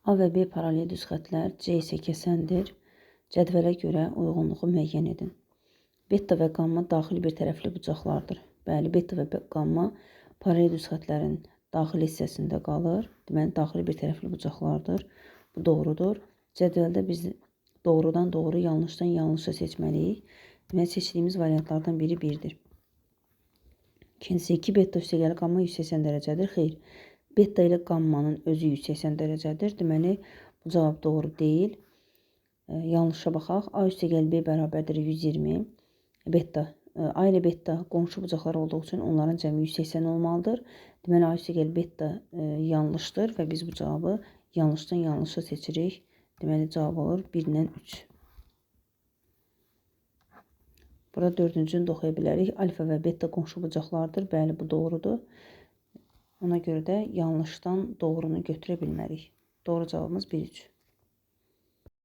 A və B paralel düz xətlər C isə kəsəndir. Cədvələ görə uyğunluğu müəyyən edin. Beta və qamma daxili bir tərəfli bucaqlardır. Bəli, beta və qamma paralel düz xətlərin daxili hissəsində qalır. Deməli, daxili bir tərəfli bucaqlardır. Bu doğrudur. Cədvəldə biz doğrudan doğru, yanlışdan yanlışa seçməliyik. Deməli, seçdiyimiz variantlardan biri 1-dir. İkincisi 2 beta üstəgəl qamma 180 dərəcədir. Xeyr. Beta ilə qammanın özü 180 dərəcədir. Deməli, bu cavab doğru deyil. Yanlışa baxaq. A üstəgəl B bərabərdir 120. Beta, A ilə beta qonşu bucaqlar olduğu üçün onların cəmi 180 olmalıdır. Deməli, A üstəgəl beta yanlışdır və biz bu cavabı yanlışdan yanlışa seçirik. Deməli, cavab olur 1-dən 3. Burada dördüncünü də oxuya bilərik. Alfa və beta qonşu bucaqlardır. Bəli, bu doğrudur. Ona görə də yanlışdan doğrunu götürə bilmərik. Doğru cavabımız 1-3.